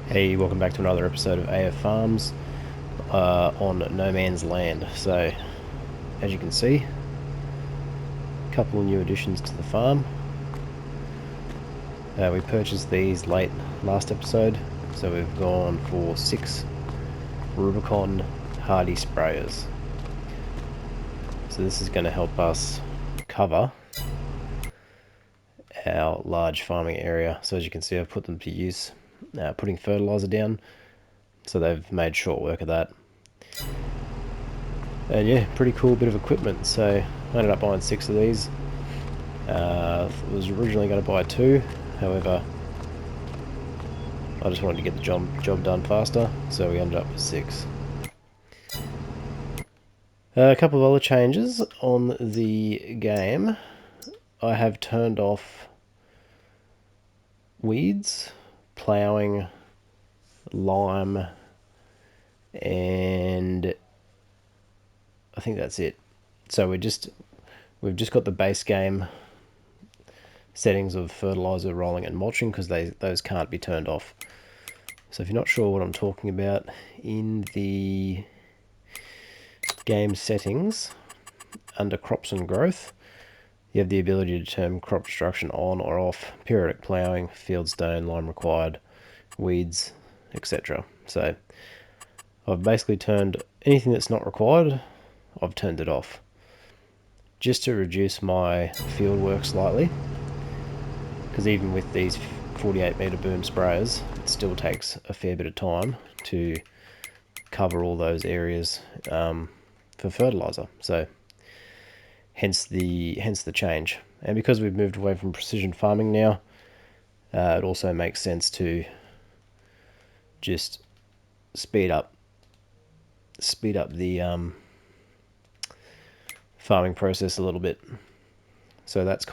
Hey, welcome back to another episode of AF Farms on No Man's Land. So, as you can see, a couple of new additions to the farm. We purchased these late last episode, so we've gone for 6 Rubicon Hardy sprayers. So this is going to help us cover our large farming area. So as you can see, I've put them to use, putting fertilizer down, so they've made short work of that. And yeah, pretty cool bit of equipment. So I ended up buying 6 of these. Was originally going to buy 2, however, I just wanted to get the job done faster, so we ended up with 6. A couple of other changes on the game. I have turned off weeds, ploughing, lime, and I think that's it. So we've just got the base game settings of fertilizer, rolling, and mulching, because those can't be turned off. So if you're not sure what I'm talking about, in the game settings under crops and growth, you have the ability to turn crop destruction on or off, periodic ploughing, field stone, lime required, weeds, etc. So I've basically turned anything that's not required, I've turned it off, just to reduce my field work slightly, because even with these 48 meter boom sprayers, it still takes a fair bit of time to cover all those areas for fertilizer. So hence the change. And because we've moved away from precision farming now, it also makes sense to just speed up the farming process a little bit. So that's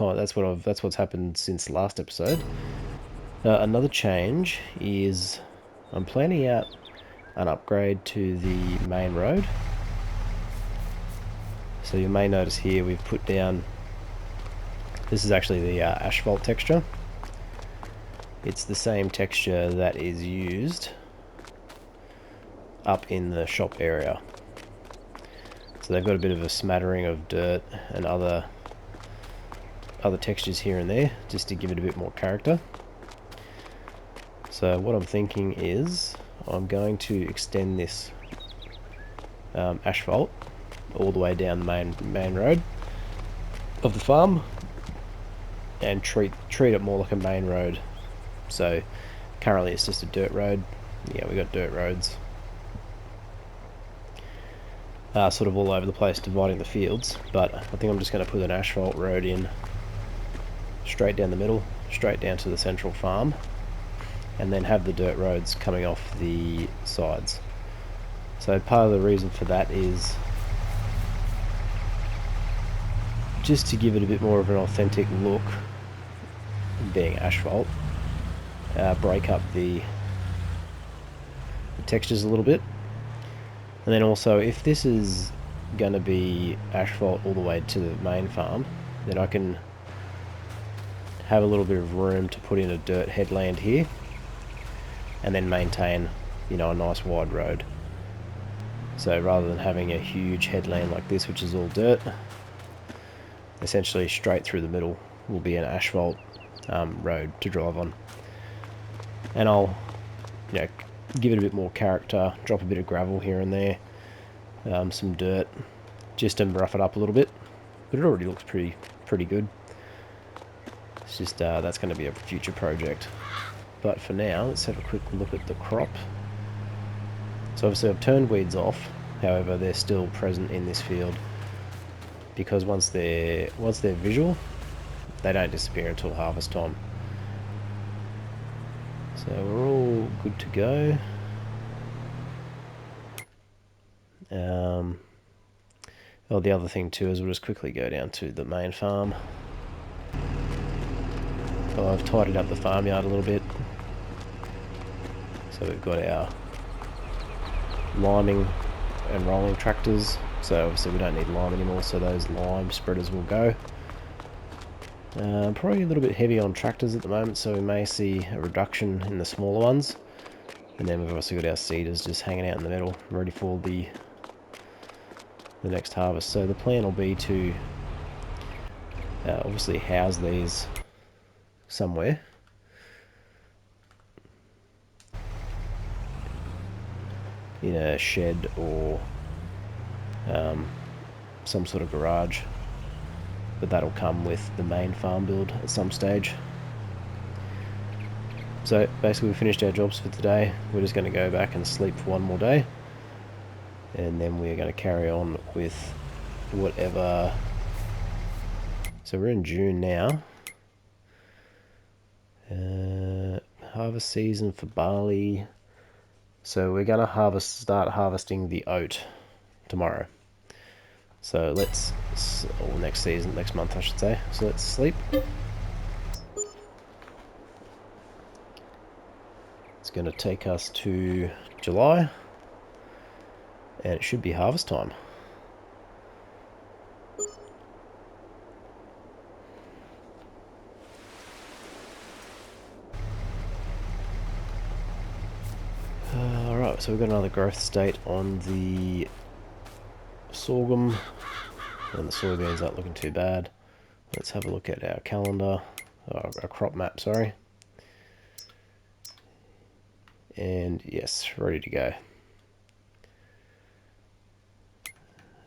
what's happened since last episode. Another change is I'm planning out an upgrade to the main road. So you may notice here we've put down, this is actually the asphalt texture. It's the same texture that is used up in the shop area. So they've got a bit of a smattering of dirt and other textures here and there, just to give it a bit more character. So what I'm thinking is I'm going to extend this asphalt all the way down the main road of the farm and treat it more like a main road. So currently it's just a dirt road. Yeah, we got dirt roads sort of all over the place, dividing the fields, but I think I'm just going to put an asphalt road in straight down the middle, straight down to the central farm, and then have the dirt roads coming off the sides. So part of the reason for that is just to give it a bit more of an authentic look, being asphalt, break up the textures a little bit. And then also, if this is going to be asphalt all the way to the main farm, then I can have a little bit of room to put in a dirt headland here, and then maintain, a nice wide road. So rather than having a huge headland like this, which is all dirt, essentially straight through the middle will be an asphalt road to drive on. And I'll, give it a bit more character, drop a bit of gravel here and there, some dirt, just to rough it up a little bit. But it already looks pretty good. It's just that's going to be a future project. But for now, let's have a quick look at the crop. So obviously I've turned weeds off, however they're still present in this field, because once they're visual, they don't disappear until harvest time. So we're all good to go. Well, the other thing too is we'll just quickly go down to the main farm. So I've tidied up the farmyard a little bit. So we've got our liming and rolling tractors. So obviously we don't need lime anymore, so those lime spreaders will go. Probably a little bit heavy on tractors at the moment, so we may see a reduction in the smaller ones. And then we've also got our seeders just hanging out in the middle, ready for the next harvest. So the plan will be to obviously house these somewhere. In a shed or some sort of garage. But that'll come with the main farm build at some stage. So basically we finished our jobs for today. We're just going to go back and sleep for one more day. And then we're going to carry on with whatever. So we're in June now. Harvest season for barley. So we're going to start harvesting the oat tomorrow. So let's, or next month I should say. So let's sleep. It's going to take us to July. And it should be harvest time. Alright, so we've got another growth state on the sorghum. And the soybeans aren't looking too bad. Let's have a look at our calendar. Our crop map, sorry. And yes, ready to go.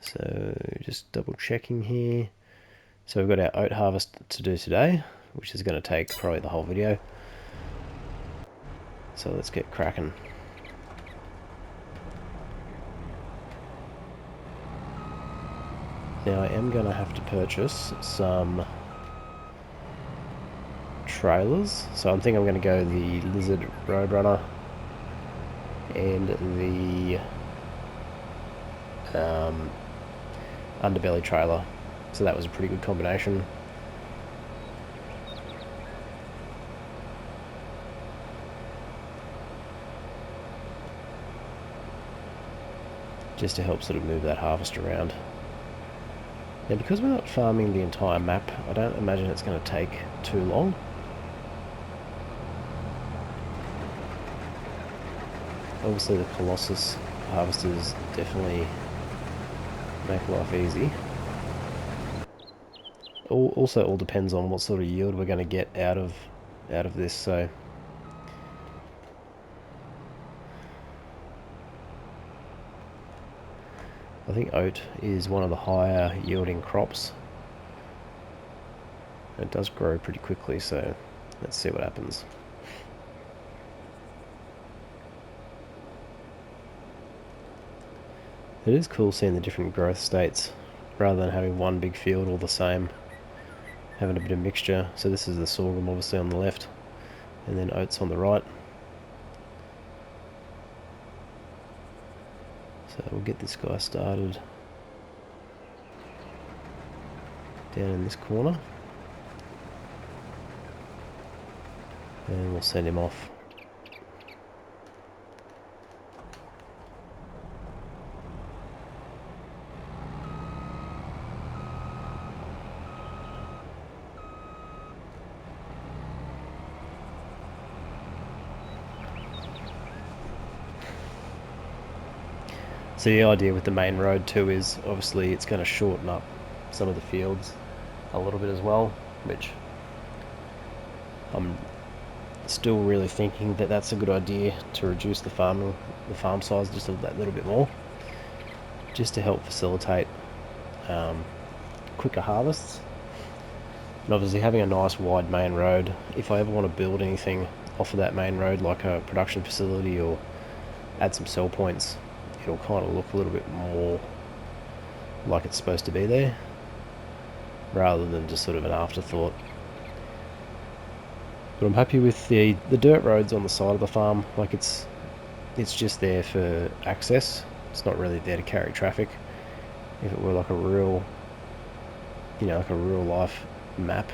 So just double checking here. So we've got our oat harvest to do today, which is going to take probably the whole video. So let's get cracking. Now I am going to have to purchase some trailers. So I think I'm going to go the Lizard Roadrunner and the Underbelly trailer. So that was a pretty good combination. Just to help sort of move that harvest around. Now because we're not farming the entire map, I don't imagine it's going to take too long. Obviously the Colossus harvesters definitely make life easy. Also all depends on what sort of yield we're going to get out of this, so I think oat is one of the higher yielding crops. It does grow pretty quickly, so let's see what happens. It is cool seeing the different growth states rather than having one big field all the same, having a bit of mixture. So this is the sorghum obviously on the left and then oats on the right. So we'll get this guy started down in this corner and we'll send him off. So the idea with the main road too is obviously it's going to shorten up some of the fields a little bit as well, which I'm still really thinking that that's a good idea to reduce the farm size just that little bit more, just to help facilitate quicker harvests. And obviously having a nice wide main road, if I ever want to build anything off of that main road like a production facility or add some sell points, it'll kind of look a little bit more like it's supposed to be there rather than just sort of an afterthought. But I'm happy with the dirt roads on the side of the farm. Like it's just there for access. It's not really there to carry traffic. If it were like a real, like a real life map,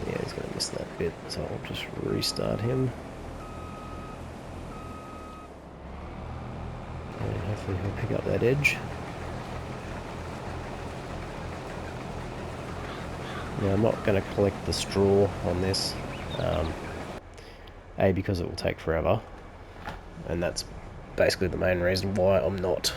yeah, he's going to miss that bit, so I'll just restart him. And hopefully he'll pick up that edge. Now I'm not going to collect the straw on this, A, because it will take forever, and that's basically the main reason why I'm not.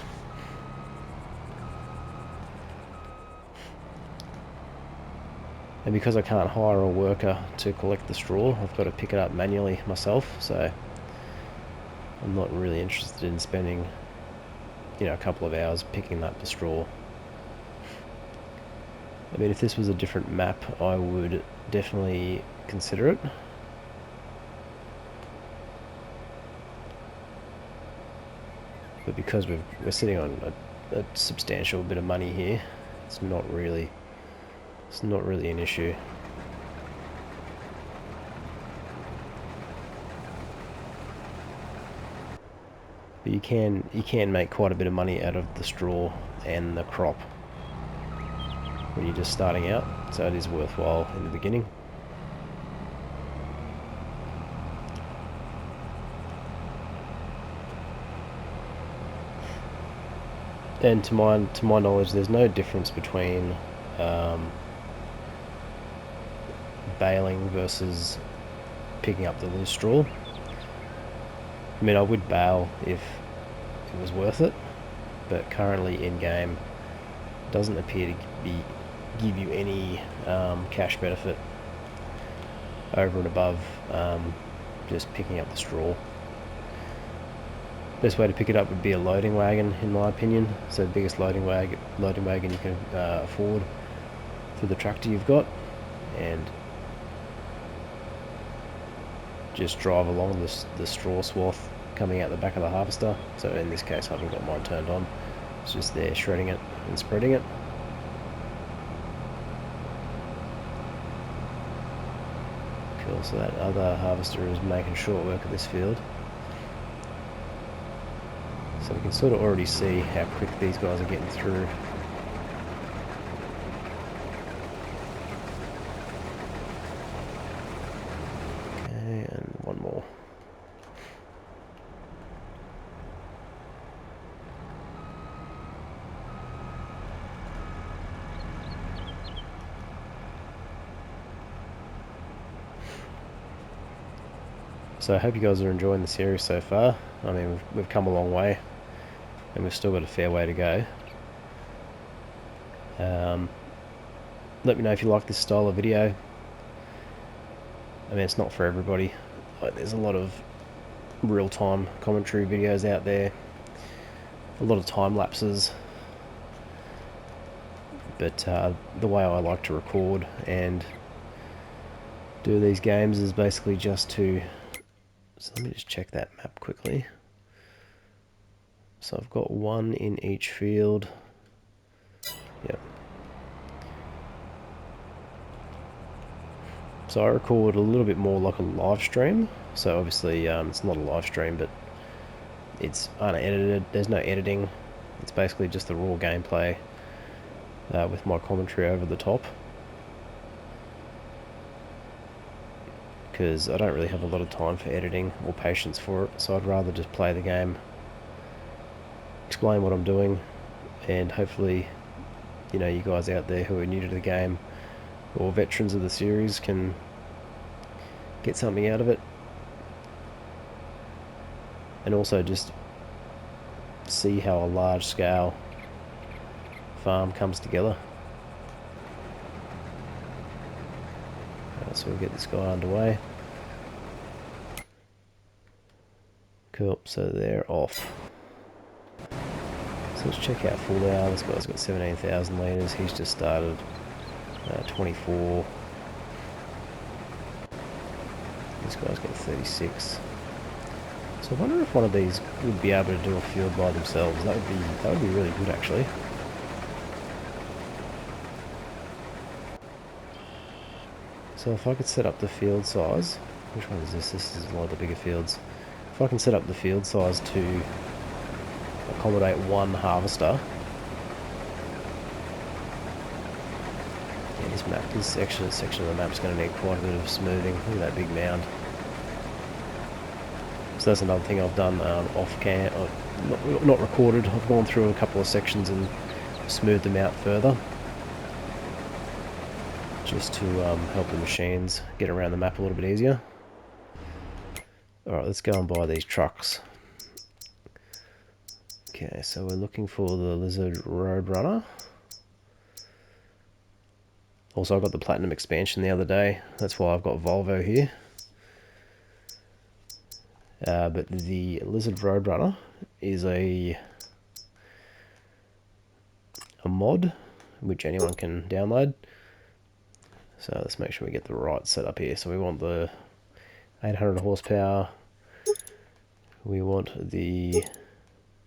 And because I can't hire a worker to collect the straw, I've got to pick it up manually myself, so I'm not really interested in spending, you know, a couple of hours picking up the straw. I mean, if this was a different map, I would definitely consider it. But because we're sitting on a substantial bit of money here, it's not really an issue. But you can make quite a bit of money out of the straw and the crop when you're just starting out, so it is worthwhile in the beginning. And to my knowledge, there's no difference between baling versus picking up the loose straw. I mean, I would bale if it was worth it, but currently in game doesn't appear to give you any cash benefit over and above just picking up the straw. Best way to pick it up would be a loading wagon, in my opinion. So the biggest loading wagon you can afford for the tractor you've got, and just drive along the straw swath coming out the back of the harvester. So in this case, I haven't got mine turned on. It's just there shredding it and spreading it. Cool, so that other harvester is making short work of this field. So we can sort of already see how quick these guys are getting through. Okay, and one more. So I hope you guys are enjoying the series so far. I mean, we've come a long way, and we've still got a fair way to go. Let me know if you like this style of video. I mean, it's not for everybody. Like, there's a lot of real-time commentary videos out there, a lot of time lapses, but the way I like to record and do these games is basically just to... So let me just check that map quickly. So I've got one in each field. Yep. So I record a little bit more like a live stream. So obviously it's not a live stream, but it's unedited. There's no editing. It's basically just the raw gameplay with my commentary over the top. Because I don't really have a lot of time for editing or patience for it, so I'd rather just play the game, explain what I'm doing, and hopefully, you know, you guys out there who are new to the game or veterans of the series can get something out of it, and also just see how a large scale farm comes together. So we'll get this guy underway. Cool, so they're off. So let's check out full hour. This guy's got 17,000 litres. He's just started 24. This guy's got 36. So I wonder if one of these would be able to do a field by themselves. That would be really good, actually. So if I could set up the field size, which one is this? This is one of the bigger fields. If I can set up the field size to accommodate one harvester. Yeah, this section of the map is going to need quite a bit of smoothing. Look at that big mound. So that's another thing I've done off cam, not recorded. I've gone through a couple of sections and smoothed them out further. just to help the machines get around the map a little bit easier. Alright, let's go and buy these trucks. Okay, so we're looking for the Lizard Roadrunner. Also, I got the Platinum expansion the other day. That's why I've got Volvo here. But the Lizard Roadrunner is a mod which anyone can download. So let's make sure we get the right setup here. So we want the 800 horsepower. We want the...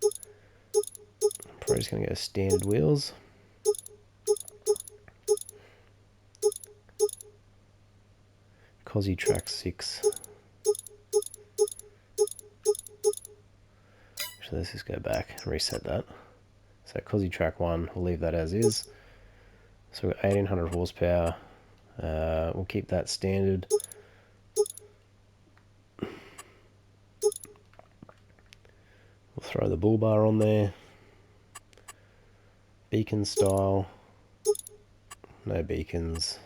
I'm probably just going to go standard wheels. Cosy Track 6. Actually, let's just go back and reset that. So Cosy Track 1, we'll leave that as is. So we've got 1800 horsepower. We'll keep that standard. We'll throw the bull bar on there. Beacon style. No beacons.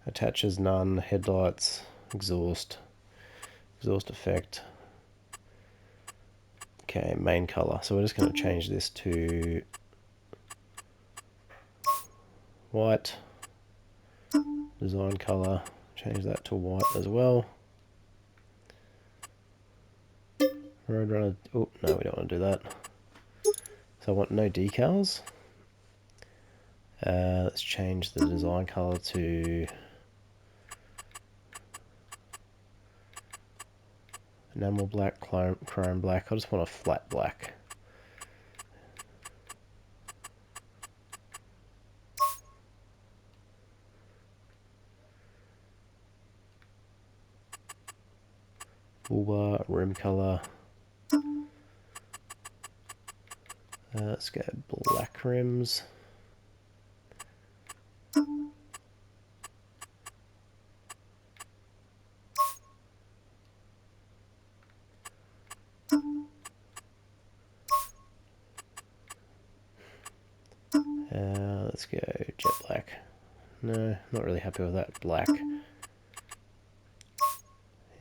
Attaches none. Headlights. Exhaust. Exhaust effect. Okay, main color. So we're just going to change this to white. Design color. Change that to white as well. Roadrunner. Oh, no, we don't want to do that. So I want no decals. Let's change the design color to enamel black, chrome black. I just want a flat black. Bull bar, rim color. Let's go black rims. Let's go jet black. No, not really happy with that. Black.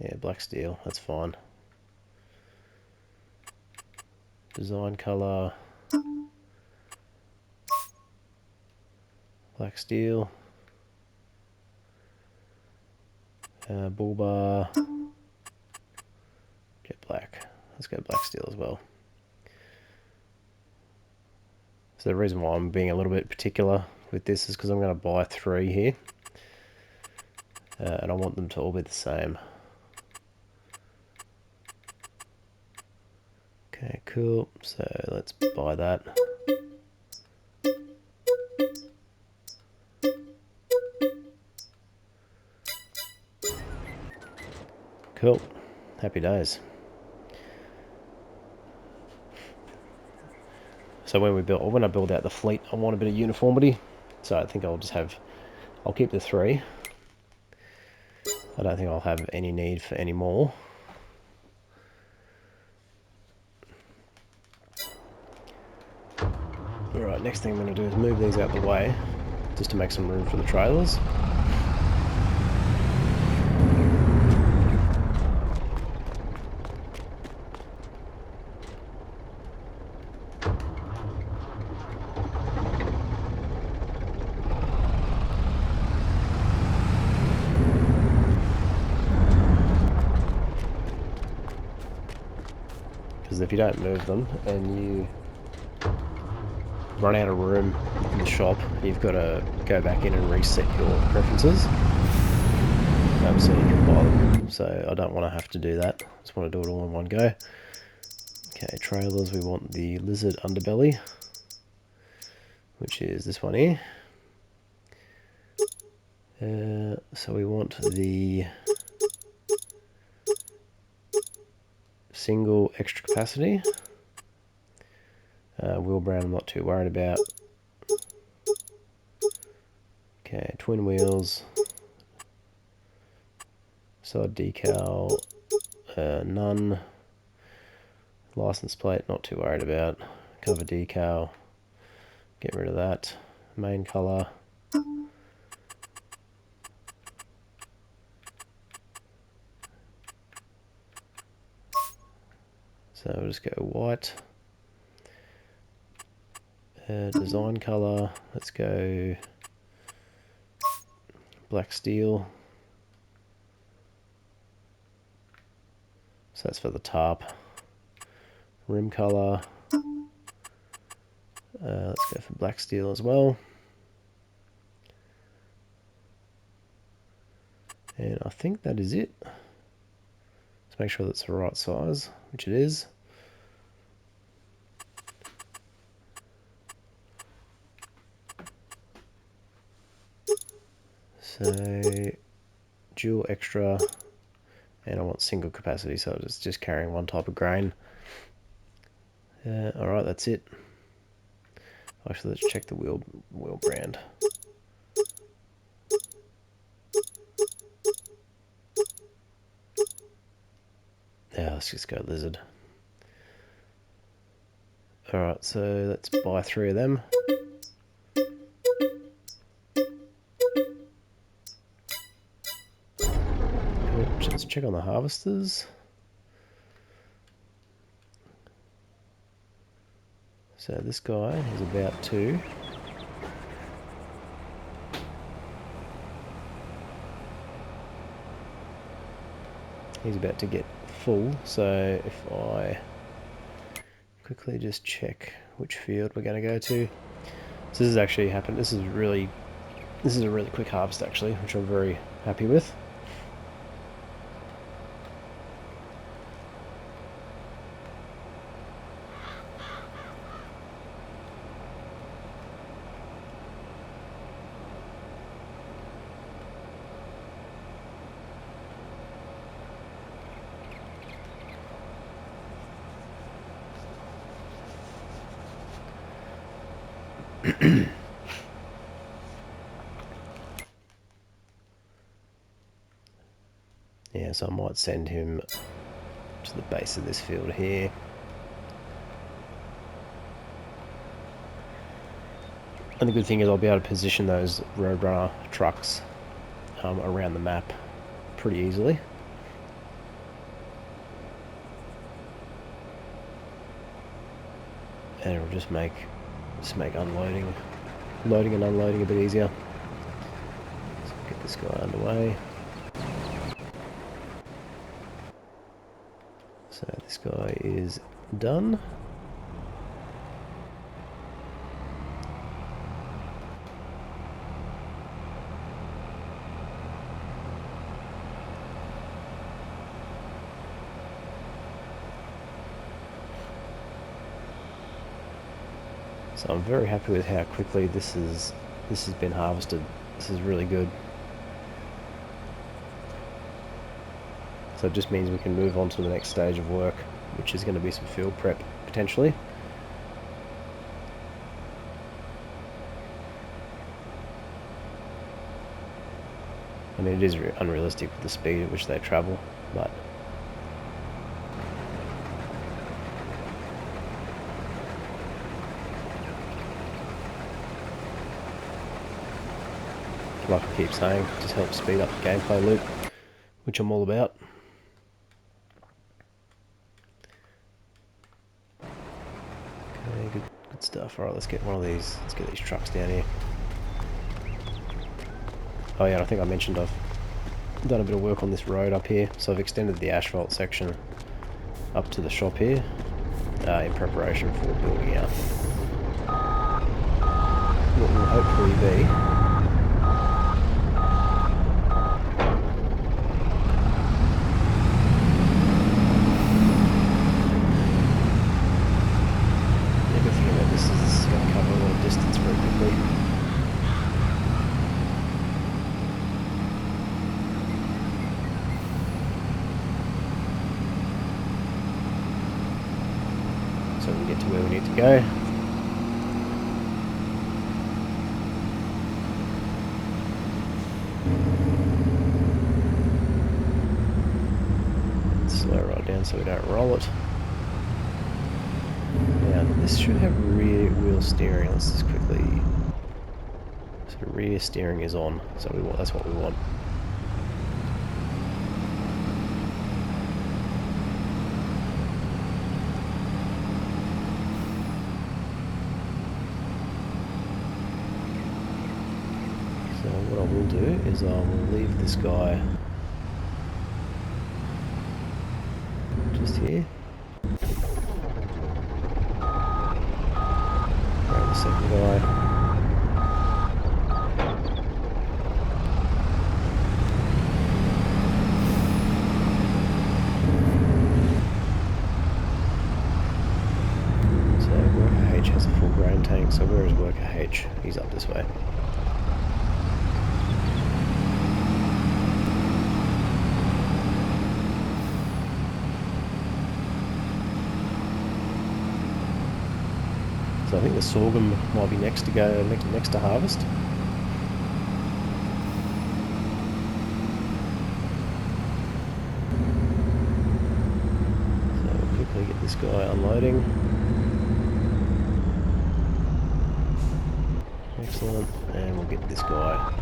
Yeah, black steel, that's fine. Design color. Black steel. Bull bar. Jet black. Let's go black steel as well. So the reason why I'm being a little bit particular with this is because I'm going to buy 3 here. And I want them to all be the same. Okay, cool. So let's buy that. Cool. Happy days. So when I build out the fleet, I want a bit of uniformity. So I think I'll keep the 3. I don't think I'll have any need for any more. Alright, next thing I'm going to do is move these out the way, just to make some room for the trailers. Because if you don't move them and you run out of room in the shop, you've got to go back in and reset your preferences so you can buy them. So I don't want to have to do that. I just want to do it all in one go. Okay, trailers, we want the Lizard underbelly, which is this one here. So we want the single extra capacity. Wheel brand I'm not too worried about. Okay, twin wheels. Side decal, none. License plate, not too worried about. Cover decal, get rid of that. Main color. So we'll just go white. Design color, let's go black steel. So that's for the tarp. Rim color, let's go for black steel as well. And I think that is it. Let's make sure that's the right size, which it is. So dual extra, and I want single capacity, so it's just carrying one type of grain. Alright, that's it. Actually, let's check the wheel brand. Yeah, let's just go lizard. Alright, so let's buy 3 of them. Let's check on the harvesters. So this guy is about to. He's about to get full, so if I quickly just check which field we're going to go to. So this has actually happened. This is a really quick harvest actually, which I'm very happy with. Yeah, so I might send him to the base of this field here. And the good thing is I'll be able to position those Roadrunner trucks around the map pretty easily. And it'll just make loading and unloading a bit easier. Let's get this guy underway. So this guy is done. So I'm very happy with how quickly this has been harvested. This is really good. So it just means we can move on to the next stage of work, which is going to be some field prep potentially. I mean, it is unrealistic with the speed at which they travel, but like I keep saying, just helps speed up the gameplay loop, which I'm all about. Okay, good stuff. Alright, let's get one of these. Let's get these trucks down here. Oh yeah, I think I mentioned I've done a bit of work on this road up here, so I've extended the asphalt section up to the shop here in preparation for building out what will hopefully be the good thing about this is this is going to cover a lot of distance very quickly. So we can get to where we need to go. Slow right down so we don't roll it. Now this should have rear wheel steering. Let's just quickly. So rear steering is on. So that's what we want. what I will do is I will leave this guy just here. Grab the second guy. Has a full grain tank, so where is worker H? He's up this way. So I think the sorghum might be next to go, next to harvest. So we'll quickly get this guy unloading. Excellent, and we'll get this guy.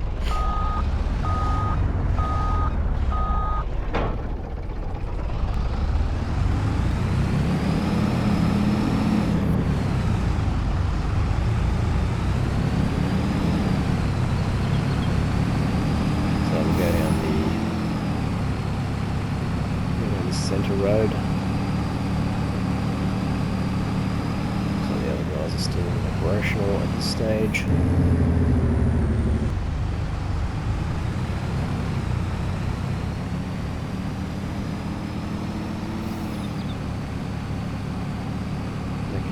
So we'll go down the centre road. So the other guys are still operational at this stage.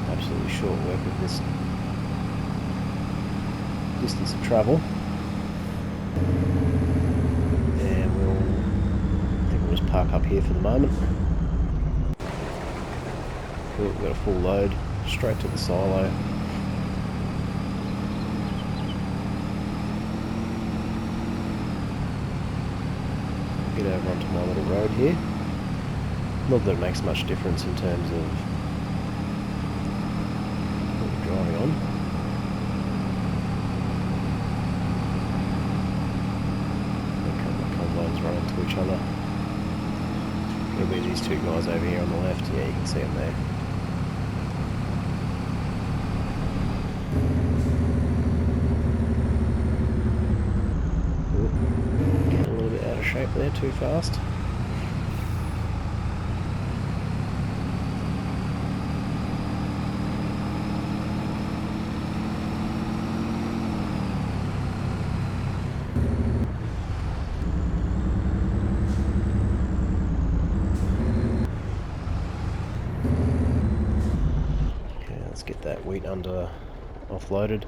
Absolutely short work of this distance of travel, and I think we'll just park up here for the moment. Cool, we've got a full load straight to the silo. Get over onto my little road here. Not that it makes much difference in terms of driving on. The combines run into each other. It'll be these two guys over here on the left. Yeah, you can see them there. Ooh, getting a little bit out of shape there, too fast. Get that wheat under offloaded.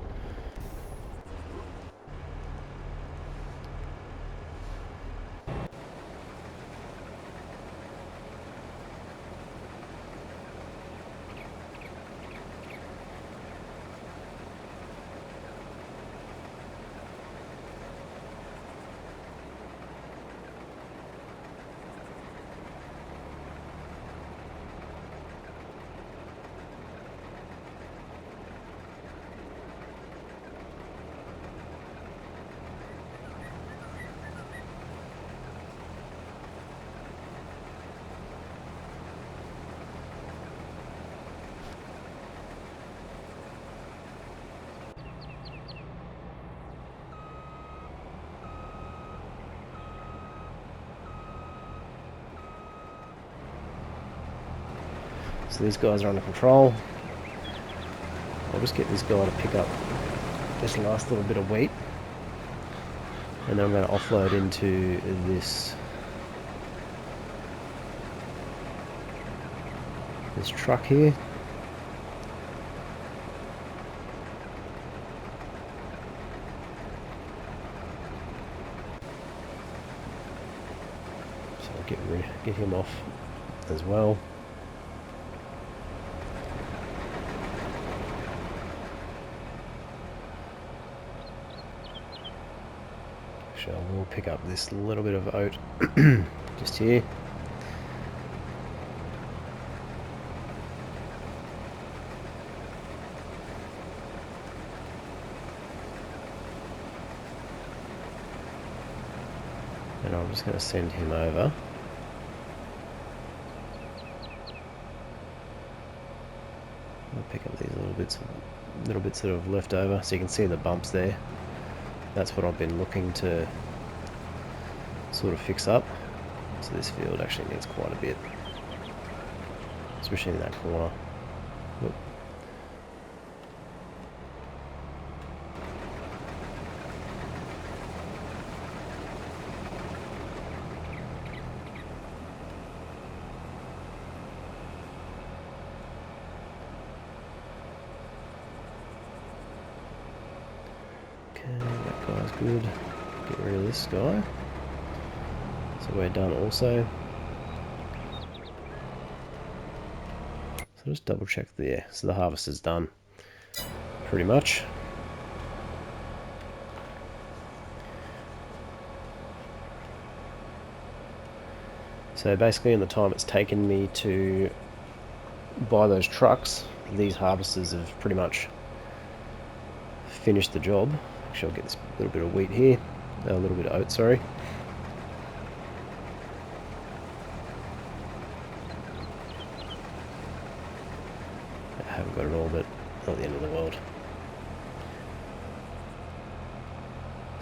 So these guys are under control. I'll just get this guy to pick up this last little bit of wheat, and then I'm going to offload into this truck here. So I'll get him off as well. Actually, I will pick up this little bit of oat just here. And I'm just going to send him over. I'll pick up these little bits that have left over, so you can see the bumps there. that's what I've been looking to sort of fix up. So this field actually needs quite a bit, especially in that corner. Whoop. Okay, that guy's good. Get rid of this guy. So we're done also. So just double check there. So the harvest is done, pretty much. So basically in the time it's taken me to buy those trucks, these harvesters have pretty much finished the job. Actually, I'll get this little bit of wheat here, a little bit of oat, sorry. I haven't got it all, but not the end of the world.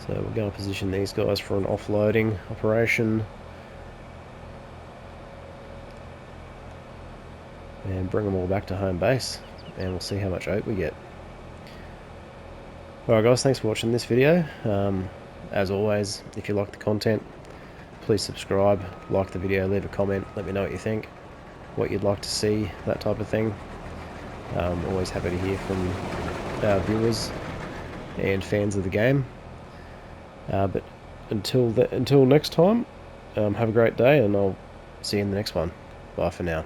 So we're going to position these guys for an offloading operation. And bring them all back to home base. And we'll see how much oat we get. Alright guys, thanks for watching this video. As always, if you like the content, please subscribe, like the video, leave a comment, let me know what you think, what you'd like to see, that type of thing. Always happy to hear from our viewers and fans of the game. But until next time, have a great day, and I'll see you in the next one. Bye for now.